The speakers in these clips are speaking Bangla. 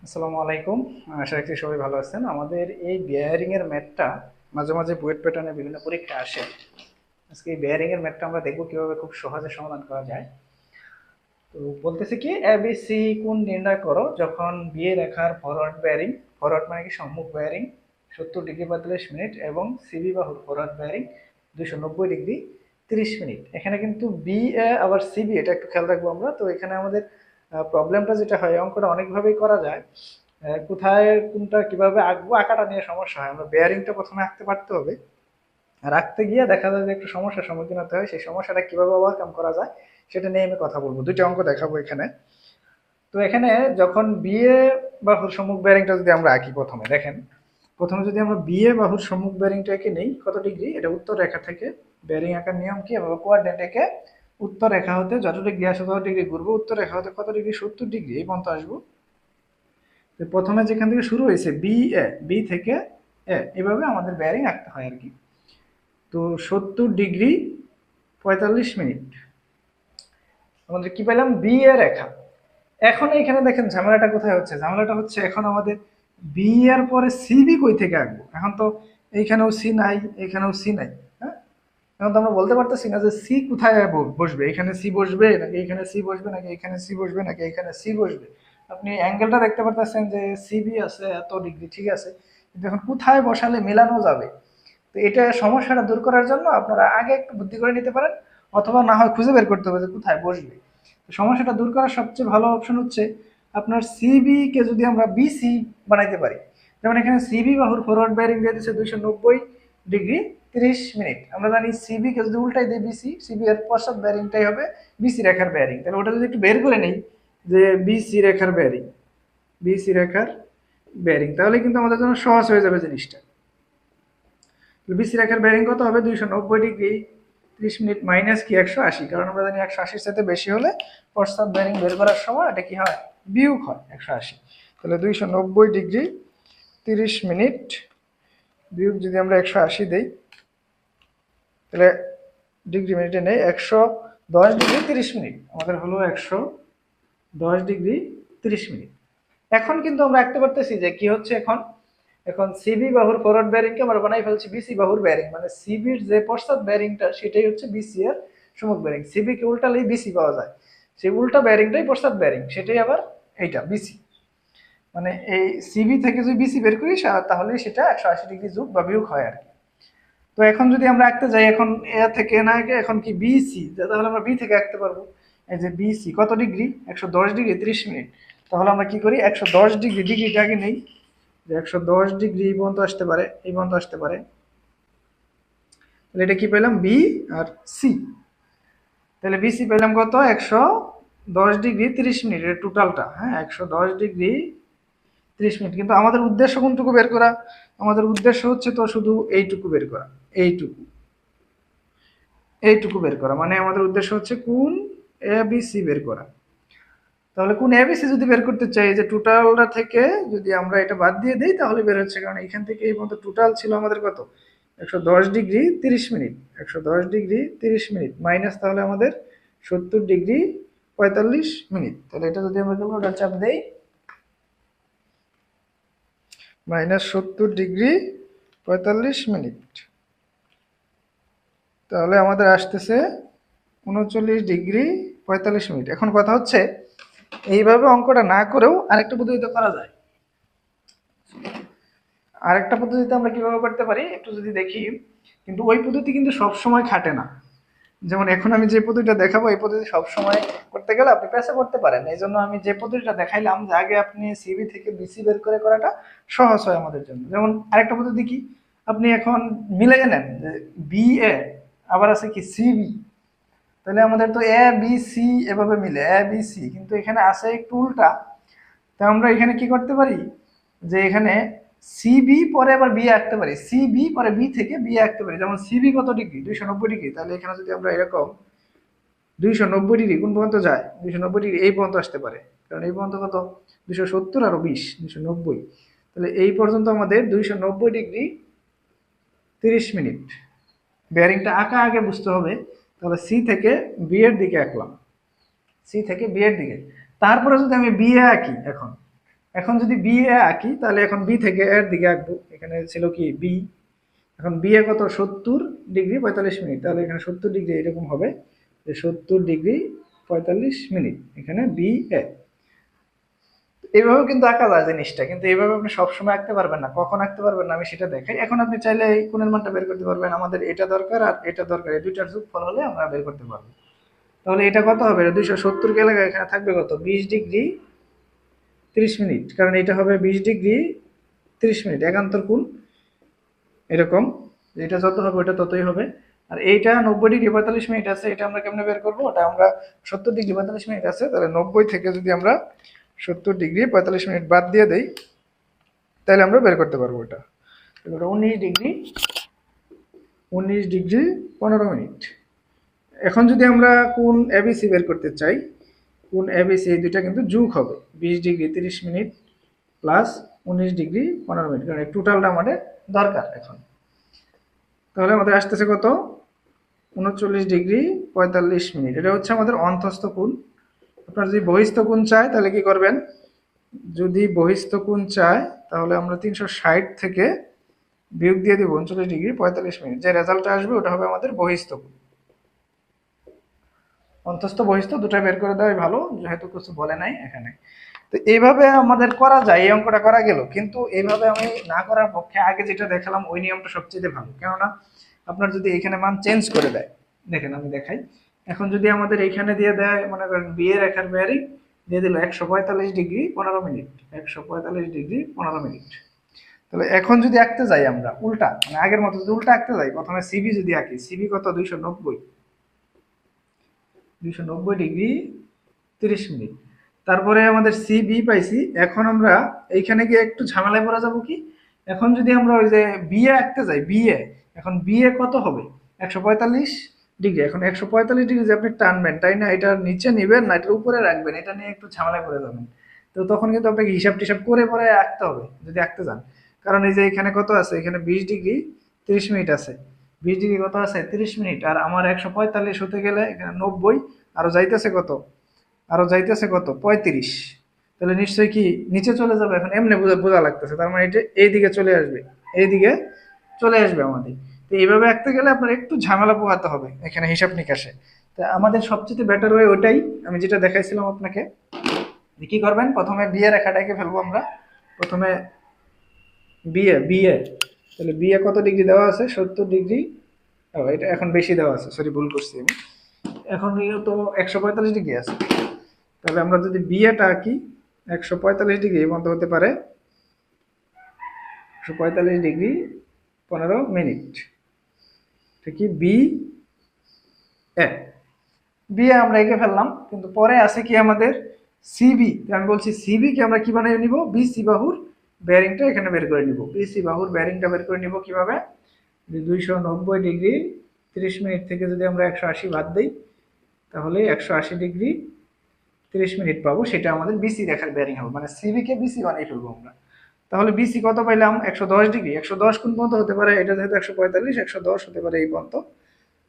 আসসালামু আলাইকুম। আশা রাখছি সবাই ভালো আছেন। আমাদের এই বেয়ারিং এর ম্যাথটা মাঝে মাঝে বুয়েট প্যাটার্নে বিভিন্ন পরীক্ষা আসে। আজকে এই বেয়ারিং এর ম্যাথটা আমরা দেখবো কিভাবে খুব সহজে সমাধান করা যায়। তো বলতেছে কি এবিসি কোণ নির্ণয় করো যখন বি এ রেখার ফরওয়ার্ড বেয়ারিং, ফরওয়ার্ড মানে কি সম্মুখ বেয়ারিং 70 ডিগ্রি 45 মিনিট এবং সিবি বাহুর ফরওয়ার্ড বেয়ারিং 290 ডিগ্রি 30 মিনিট। এখানে কিন্তু বি এ আবার সিবি, এটা একটু খেয়াল রাখবো আমরা। তো এখানে আমাদের প্রবলেমটা যেটা হয়, অঙ্কটা অনেকভাবেই করা যায়। কোথায় কোনটা কিভাবে আঁকবো, আঁকাটা নিয়ে সমস্যা হয়। আমরা বেয়ারিংটা প্রথমে আঁকতে পারতে হবে, আর আঁকতে গিয়ে দেখা যায় যে একটু সমস্যার সম্মুখীন হতে হয়। সেই সমস্যাটা কিভাবে ওভারকাম করা যায় সেটা নিয়ে আমি কথা বলবো। দুইটা অঙ্ক দেখাবো এখানে। তো এখানে যখন বিএ বাহুর সম্মুখ বেয়ারিংটা যদি আমরা আঁকি, প্রথমে দেখেন, প্রথমে যদি আমরা বিএ বাহুর সম্মুখ বেয়ারিংটাকে নেই কত ডিগ্রি, এটা উত্তর রেখা থেকে বেয়ারিং আঁকার নিয়ম কি, আমরা কোয়াড্রেন্ট এঁকে উত্তর রেখা হতে যত ডিগ্রি আসে তত ডিগ্রি ঘুরবো, উত্তর রেখা হতে কত ডিগ্রি, 70 ডিগ্রি এই পর্যন্ত আসবো। তো প্রথমে যেখান থেকে শুরু হয়েছে বি এ, বি থেকে এ, এভাবে আমাদের বেয়ারিং আঁকতে হয় আর কি। তো 70 ডিগ্রি 45 মিনিট আমাদের কি পেলাম, বি এ রেখা। এখন এখানে দেখেন ঝামেলাটা কোথায় হচ্ছে, ঝামেলাটা হচ্ছে এখন আমাদের বি এর পরে সিবি কই থেকে আঁকবো। এখন তো এইখানেও সি নাই, এখানেও সি নাই। হ্যাঁ, এখন তো আমরা বলতে পারতেছি না যে সি কোথায় বসবে, এখানে সি বসবে নাকি এখানে সি বসবে নাকি এখানে সি বসবে নাকি এখানে সি বসবে। আপনি অ্যাঙ্গেলটা দেখতে পারতেছেন যে সিবি আছে এত ডিগ্রি, ঠিক আছে, কিন্তু এখন কোথায় বসালে মেলানো যাবে। তো এটা সমস্যাটা দূর করার জন্য আপনারা আগে একটু বুদ্ধি করে নিতে পারেন, অথবা না হয় খুঁজে বের করতে হবে যে কোথায় বসবে। তো সমস্যাটা দূর করার সবচেয়ে ভালো অপশন হচ্ছে আপনার সিবি কে যদি আমরা বিসি বানাইতে পারি। যেমন এখানে সিবি বাহুর ফরওয়ার্ড বেয়ারিং দিয়ে দিচ্ছে 290 ডিগ্রি 30 মিনিট। আমরা জানি সিবি কে যদি উল্টাই দিই বিসি, সিবি এর পশ্চাৎ বেয়ারিংটাই হবে বিসি রেখার বেয়ারিং। তাহলে ওটা যদি একটু বের করে নেই যে বিসি রেখার বেয়ারিং, বিসি রেখার বেয়ারিং, তাহলে কিন্তু আমাদের জন্য সহজ হয়ে যাবে জিনিসটা। বিসি রেখার বেয়ারিং কত হবে, 290 ডিগ্রি 30 মিনিট মাইনাস কি 180, কারণ আমরা জানি 180-র সাথে বেশি হলে পশ্চাৎ বেয়ারিং বের করার সময় এটা কি হয়, বিয়োগ হয় 180। তাহলে 290 ডিগ্রি 30 মিনিট বিয়োগ যদি আমরা 180 দেই, তাহলে ডিগ্রি মিনিটে নেই, 110 ডিগ্রি 30 মিনিট আমাদের হলো 110 ডিগ্রি 30 মিনিট। এখন কিন্তু আমরা আঁকতে পারতেছি যে কি হচ্ছে, এখন এখন সিবি বাহুর ফরওয়ার্ড বেয়ারিংকে আমরা বানাই ফেলছি বিসি বাহুর বেয়ারিং, মানে সিবির যে পশ্চাৎ বেয়ারিংটা সেটাই হচ্ছে বিসি এর সম্মুখ বেয়ারিং। সিবি কে উল্টালেই বিসি পাওয়া যায়, সেই উল্টা বেয়ারিংটাই পশ্চাৎ বেয়ারিং, সেটাই আবার এইটা বিসি। মানে এই সিবি থেকে যদি বিসি বের করি তাহলে সেটা 180 ডিগ্রি যোগ বা বিয়োগ হয় আর কি। তো এখন যদি আমরা আঁকতে যাই, এখন এ থেকে না আঁকে এখন কি বিসি, তাহলে আমরা বি থেকে আঁকতে পারবো। এই যে বিসি কত ডিগ্রি, 110 ডিগ্রি 30 মিনিট। তাহলে আমরা কি করি, 110 ডিগ্রি, ডিগ্রিটা আগে নেই, যে 110 ডিগ্রি এই পর্যন্ত আসতে পারে, এই পর্যন্ত আসতে পারে। তাহলে এটা কি পেলাম, বি আর সি। তাহলে বিসি পেলাম কত, 110 ডিগ্রি 30 মিনিট, এটা টোটালটা। হ্যাঁ, 110 ডিগ্রি 30 মিনিট। কিন্তু আমাদের উদ্দেশ্য কোনটুকু বের করা, আমাদের উদ্দেশ্য হচ্ছে তো শুধু এইটুকু বের করা, এইটুকু, এইটুকু বের করা। মানে আমাদের উদ্দেশ্য হচ্ছে কোন এ বি সি বের করা। তাহলে কোন এবিসি যদি বের করতে চাই, যে টোটালটা থেকে যদি আমরা এটা বাদ দিয়ে দিই তাহলে বের হচ্ছে, কারণ এখান থেকে এই পর্যন্ত টোটাল ছিল আমাদের কত, 110 degree 30 minute, 110 degree 30 minute minus তাহলে আমাদের 70 ডিগ্রি 45 মিনিট। তাহলে এটা যদি আমরা ক্যালকুলেটর চাপ দেই, -70 ডিগ্রি 45 মিনিট, তাহলে আমাদের আসতেছে 39 ডিগ্রি 45 মিনিট। এখন কথা হচ্ছে এইভাবে অঙ্কটা না করেও আরেকটা পদ্ধতিতে করা যায়। আরেকটা পদ্ধতিতে আমরা কিভাবে করতে পারি একটু যদি দেখি, কিন্তু ওই পদ্ধতি কিন্তু সব সময় খাটে না। যেমন এখন আমি যে পদ্ধতিটা দেখাবো এই পদ্ধতি সব সময় করতে গেলে আপনি পেছে করতে পারেন। এই জন্য আমি যে পদ্ধতিটা দেখাইলাম যে আগে আপনি সিবি থেকে বিসি বের করে করাটা সহজ হয় আমাদের জন্য। যেমন আরেকটা পদ্ধতি কি, আপনি এখন মিলে নেন যে বি এ আবার আছে কি সিবি, তাহলে আমাদের তো এ বি সি এভাবে মিলে এ বি সি, কিন্তু এখানে আছে একটু উল্টা। তা আমরা এখানে কি করতে পারি, যে এখানে সিবি পরে আবার বি আঁকতে পারি, সিবি পরে বি থেকে বি আঁকতে পারি। যেমন সিবি কত ডিগ্রি, 290 ডিগ্রি, তাহলে এখানে যদি আমরা এরকম 290 ডিগ্রি কোন পর্যন্ত যায়, 290 ডিগ্রি এই পর্যন্ত আসতে পারে, কারণ এই পর্যন্ত কত, 270 আরো 20, 290। তাহলে এই পর্যন্ত আমাদের 290 ডিগ্রি 30 মিনিট। বেয়ারিংটা আঁকা আগে বুঝতে হবে। তাহলে সি থেকে বি এর দিকে আঁকলাম, সি থেকে বি এর দিকে, তারপরে যদি আমি বি এ আঁকি এখন, এখন যদি বি এ আঁকি তাহলে এখন বি থেকে এর দিকে আঁকবো। এখানে ছিল কি বি, এখন বি এ কত 70 ডিগ্রি 45 মিনিট, তাহলে এখানে 70 ডিগ্রি এরকম হবে যে 70 ডিগ্রি 45 মিনিট এখানে বি এ। এইভাবেও কিন্তু আঁকা যায় জিনিসটা, কিন্তু এইভাবে আপনি সবসময় আঁকতে পারবেন না। কখন আঁকতে পারবেন না আমি সেটা দেখাই। এখন আপনি চাইলে এই কোণের মানটা বের করতে পারবেন। আমাদের এটা দরকার আর এটা দরকার, এই দুইটার যোগফল হলে আমরা বের করতে পারবো। তাহলে এটা কত হবে, 270 কে লাগা এখানে থাকবে কত 20 ডিগ্রি 30 মিনিট, কারণ এটা হবে 20 ডিগ্রি 30 মিনিট একান্তর কোণ এরকম, এটা যত হবে ওটা ততই হবে। আর এইটা 90 ডিগ্রি 45 মিনিট আছে, এটা আমরা কেমনে বের করবো, ওটা আমরা 70 ডিগ্রি 45 মিনিট আছে, তাহলে 90 থেকে যদি আমরা 70 ডিগ্রি 45 মিনিট বাদ দিয়ে দেই তাহলে আমরা বের করতে পারবো এটা। 19 ডিগ্রি 15 মিনিট। এখন যদি আমরা কোণ এবিসি বের করতে চাই, কোণ এবিসি এই দুইটা কিন্তু যোগ হবে, 20 degree 30 minute plus 19 degree 15 minute, কারণ টোটালটা আমাদের দরকার এখন। তাহলে আমাদের আসতেছে কত 39 ডিগ্রি 45 মিনিট। এটা হচ্ছে আমাদের অন্তস্থ কোণ। আপনার যদি বহিস্থ কোণ চায় তাহলে কি করবেন, যদি বহিস্থ কোণ চায় তাহলে আমরা 360 থেকে বিয়োগ দিয়ে দিব 39 ডিগ্রি 45 মিনিট, যে রেজাল্টটা আসবে ওটা হবে আমাদের বহিস্থ কোণ। অন্তস্থ বহিস্থ দুটো বের করে দেওয়াই ভালো, যেহেতু কিছু বলে নাই এখানে। তো এইভাবে আমাদের করা যায়, এই অঙ্কটা করা গেল। কিন্তু এইভাবে আমি না করার পক্ষে আগে যেটা দেখালাম ওই নিয়মটা সবচেয়ে ভালো, কেননা আপনার যদি এখানে মান চেঞ্জ করে দেয়, দেখেন আমি দেখাই। এখন যদি আমাদের এইখানে দিয়ে দেয়, মনে করেন বিয়ে রেখার বেয়ারিং দিয়ে দিল 145 ডিগ্রি 15 মিনিট, 145 ডিগ্রি 15 মিনিট। তাহলে এখন যদি আঁকতে যাই আমরা উল্টা, মানে আগের মতো যদি উল্টা আঁকতে যাই, প্রথমে সিবি যদি আঁকি, সিবি কত 290 ডিগ্রি 30 মিনিট। তারপরে আমাদের সিবি পাইছি। এখন আমরা এইখানে গিয়ে একটু ঝামেলায় পড়া যাবো কি, এখন যদি আমরা ওই যে বিএ আঁকতে যাই, বিএ এখন বিএ কত হবে 145 ডিগ্রি। এখন 145 ডিগ্রি যে আপনি টানবেন, তাই না, এটার নিচে নিবেন না এটার উপরে রাখবেন, এটা নিয়ে একটু ঝামেলায় পড়ে যাবেন। তো তখন কিন্তু আপনাকে হিসাব টিসাব করে পরে আঁকতে হবে যদি আঁকতে যান। কারণ এই যে এখানে কত আছে, এখানে 20 ডিগ্রি 30 মিনিট আছে, 20 ডিগ্রি কত আছে 30 মিনিট, আর আমার 145 হতে গেলে এখানে 90, আরো যাইতেছে কত, আরো যাইতেছে কত 35, তাহলে নিশ্চয়ই কি নিচে চলে যাবে। এখন এমনি বোঝা লাগতেছে, তার মানে এটা এইদিকে চলে আসবে, এইদিকে চলে আসবে আমাদের। তো এইভাবে আঁকতে গেলে আপনার একটু ঝামেলা পোহাতে হবে এখানে হিসাব নিকাশে। তা আমাদের সবচেয়ে বেটার ওয়ে ওইটাই, আমি যেটা দেখাইছিলাম আপনাকে। কি করবেন, প্রথমে বিয়ে রেখাটাকে ফেলবো আমরা, প্রথমে বিয়ে বিয়ে, তাহলে বিয়ে কত ডিগ্রি দেওয়া আছে 70 ডিগ্রি, এটা এখন বেশি দেওয়া আছে, সরি ভুল করছি আমি, এখন তো 145 ডিগ্রি আছে। তাহলে আমরা যদি বিয়েটা আঁকি 145 ডিগ্রি মতো হতে পারে 145 ডিগ্রি 15 মিনিট, ঠিকই বি এ, বিয়ে আমরা এঁকে ফেললাম। কিন্তু পরে আছে কি আমাদের সিবি, আমি বলছি সিবি কে আমরা কি বানিয়ে নিব, বিসি বাহুর বেয়ারিংটা এখানে বের করে নিব। বিসি বাহুর বেয়ারিংটা বের করে নিব কিভাবে, 290 ডিগ্রি 30 মিনিট থেকে যদি আমরা 180 বাদ দিই তাহলে 180 ডিগ্রি 30 মিনিট পাবো, সেটা আমাদের বিসি রেখার বেয়ারিং হবে, মানে সিবি কে বিসি বানিয়ে ফেলবো আমরা। তাহলে বিসি কত পাইলাম 110 ডিগ্রি, 110 কোন পর্যন্ত হতে পারে, এটা যেহেতু 145 110 হতে পারে এই পর্যন্ত,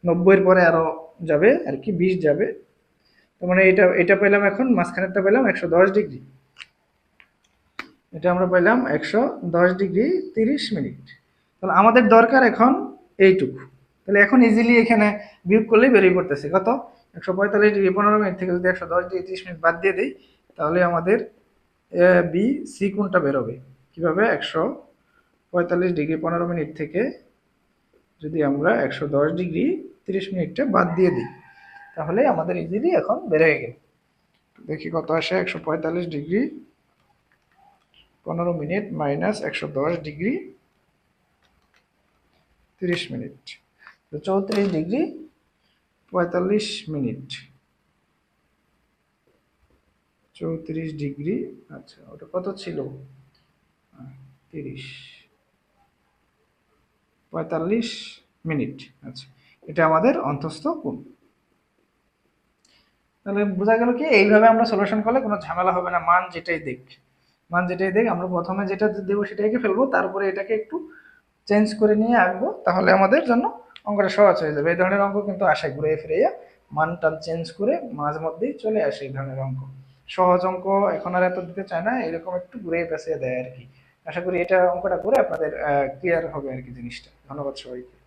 90-এর পরে আরো যাবে আর কি 20 যাবে, তার মানে এটা এটা পেলাম, এখন মাঝখানেরটা পেলাম 110 ডিগ্রি, এটা আমরা পেলাম 110 ডিগ্রি 30 মিনিট। তাহলে আমাদের দরকার এখন এইটুকু। তাহলে এখন ইজিলি এখানে বিয়োগ করলেই বেরিয়ে পড়তেছে কত 145 ডিগ্রি 15 মিনিট থেকে যদি 110 ডিগ্রি 30 মিনিট বাদ দিয়ে দিই তাহলে আমাদের এ বি সি কোণটা বেরোবে কিভাবে, 145 ডিগ্রি 15 মিনিট থেকে যদি আমরা 110 ডিগ্রি 30 মিনিটটা বাদ দিয়ে দিই তাহলে আমাদের ইজিলি এখন বের হয়ে গেল। দেখি কত আসে, 145 degree 15 minute minus 110 degree 30 minute, 34 degree 45 minute, 34 degree, আচ্ছা ওটা কত ছিল 45 মিনিট, আচ্ছা এটা আমাদের অন্তস্থ কোণ। তাহলে বোঝা গেল কি এইভাবে আমরা সলিউশন করলে কোনো ঝামেলা হবে না, মান যেটাই দেখ, মান যেটাই দেখ আমরা প্রথমে যেটা দেবো সেটাকে ফেলবো, তারপরে এটাকে একটু চেঞ্জ করে নিয়ে আঁকবো, তাহলে আমাদের জন্য অঙ্কটা সহজ হয়ে যাবে। এই ধরনের অঙ্ক কিন্তু আসে ঘুরে ফিরে, মান টান চেঞ্জ করে মাঝে মধ্যেই চলে আসে এই ধরনের অঙ্ক। সহজ অঙ্ক এখন আর এত দিতে চায় না, এরকম একটু ঘুরে পেঁচিয়ে দেয় আর কি। আশা করি এটা অঙ্কটা করে আপনাদের ক্লিয়ার হবে আর কি জিনিসটা। ধন্যবাদ সবাইকে।